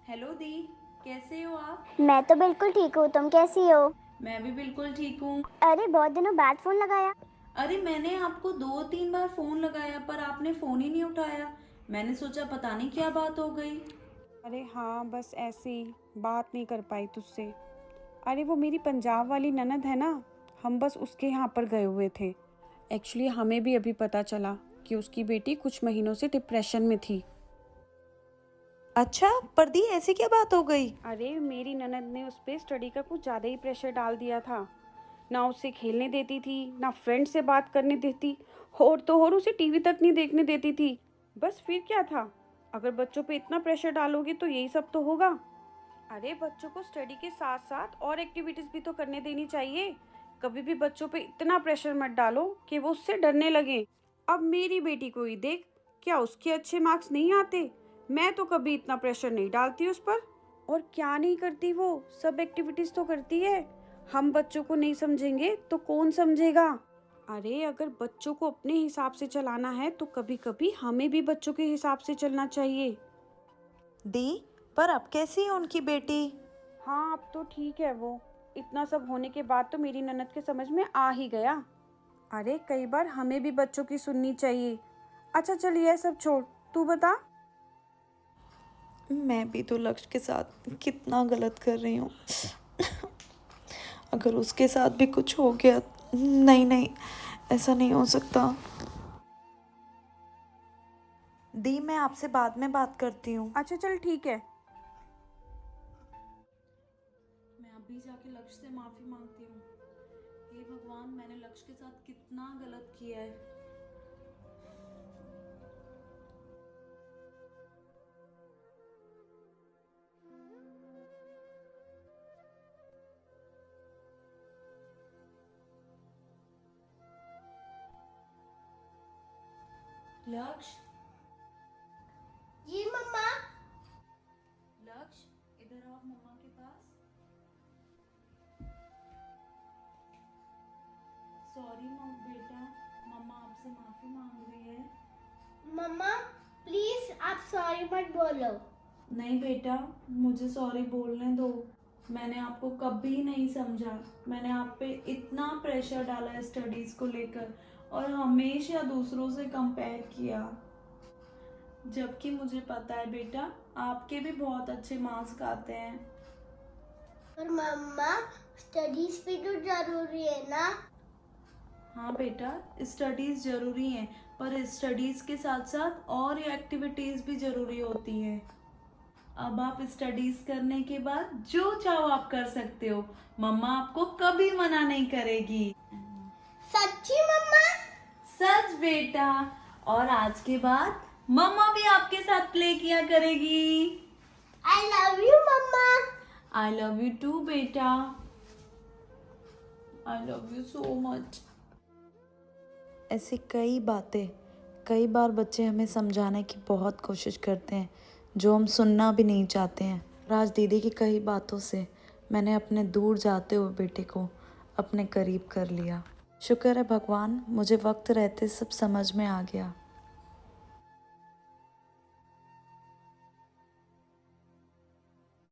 Hello दी, कैसे हो आप? मैं तो बिल्कुल ठीक हूँ। तुम कैसी हो? मैं भी बिल्कुल ठीक हूँ। अरे बहुत दिनों बाद फोन लगाया। अरे मैंने आपको 2-3 बार फ़ोन लगाया पर आपने फ़ोन ही नहीं उठाया। मैंने सोचा पता नहीं क्या बात हो गई। अरे हाँ, बस ऐसे ही बात नहीं कर पाई तुझसे। अरे वो मेरी पंजाब वाली ननद है ना, हम बस उसके यहाँ पर गए हुए थे। एक्चुअली हमें भी अभी पता चला कि उसकी बेटी कुछ महीनों से डिप्रेशन में थी। अच्छा, पर दी ऐसी क्या बात हो गई? अरे मेरी ननद ने उस पर स्टडी का कुछ ज़्यादा ही प्रेशर डाल दिया था। ना उसे खेलने देती थी, ना फ्रेंड से बात करने देती, और तो और उसे टीवी तक नहीं देखने देती थी। बस फिर क्या था, अगर बच्चों पे इतना प्रेशर डालोगे तो यही सब तो होगा। अरे बच्चों को स्टडी के साथ साथ और एक्टिविटीज भी तो करने देनी चाहिए। कभी भी बच्चों पे इतना प्रेशर मत डालो कि वो उससे डरने लगे। अब मेरी बेटी को ही देख, क्या उसके अच्छे मार्क्स नहीं आते? मैं तो कभी इतना प्रेशर नहीं डालती उस पर। और क्या नहीं करती, वो सब एक्टिविटीज तो करती है। हम बच्चों को नहीं समझेंगे तो कौन समझेगा? अरे अगर बच्चों को अपने हिसाब से चलाना है तो कभी कभी हमें भी बच्चों के हिसाब से चलना चाहिए। दी, पर अब कैसी है उनकी बेटी? हाँ अब तो ठीक है वो। इतना सब होने के बाद तो मेरी ननद के समझ में आ ही गया। अरे कई बार हमें भी बच्चों की सुननी चाहिए। अच्छा चल ये सब छोड़, तू बता। मैं भी तो लक्ष्य के साथ कितना गलत कर रही हूँ। अगर उसके साथ भी कुछ हो गया, नहीं नहीं, ऐसा नहीं हो सकता। दी, मैं आपसे बाद में बात करती हूँ। अच्छा चल ठीक है। मैं अभी जाके लक्ष्य से माफ़ी मांगती हूँ। हे भगवान, मैंने लक्ष्य के साथ कितना गलत किया है। लक्ष्य, जी मम्मा। लक्ष्य इधर आओ मम्मा के पास। सॉरी मम बेटा, मम्मा आपसे माफ़ी मांग रही है। मम्मा प्लीज आप सॉरी मत बोलो। नहीं बेटा, मुझे सॉरी बोलने दो। मैंने आपको कभी नहीं समझा। मैंने आप पे इतना प्रेशर डाला है स्टडीज़ को लेकर और हमेशा दूसरों से कंपेयर किया। जबकि मुझे पता है बेटा, आपके भी बहुत अच्छे मार्क्स आते हैं। पर मम्मा स्टडीज भी तो जरूरी है ना। हाँ बेटा, स्टडीज़ ज़रूरी हैं, पर स्टडीज़ के साथ साथ और एक्टिविटीज़ भी ज़रूरी होती हैं। अब आप स्टडीज़ करने के बाद जो चाहो आप कर सकते हो। मम्मा आपको कभी मना नहीं करेगी। सच्ची मम्मा? सच बेटा। और आज के बाद मम्मा भी आपके साथ प्ले किया करेगी। आई लव यू मम्मा। आई लव यू टू बेटा। I love you so much. ऐसी कई बातें, कई बार बच्चे हमें समझाने की बहुत कोशिश करते हैं जो हम सुनना भी नहीं चाहते हैं। राज दीदी की कई बातों से मैंने अपने दूर जाते हुए बेटे को अपने करीब कर लिया। शुक्र है भगवान, मुझे वक्त रहते सब समझ में आ गया।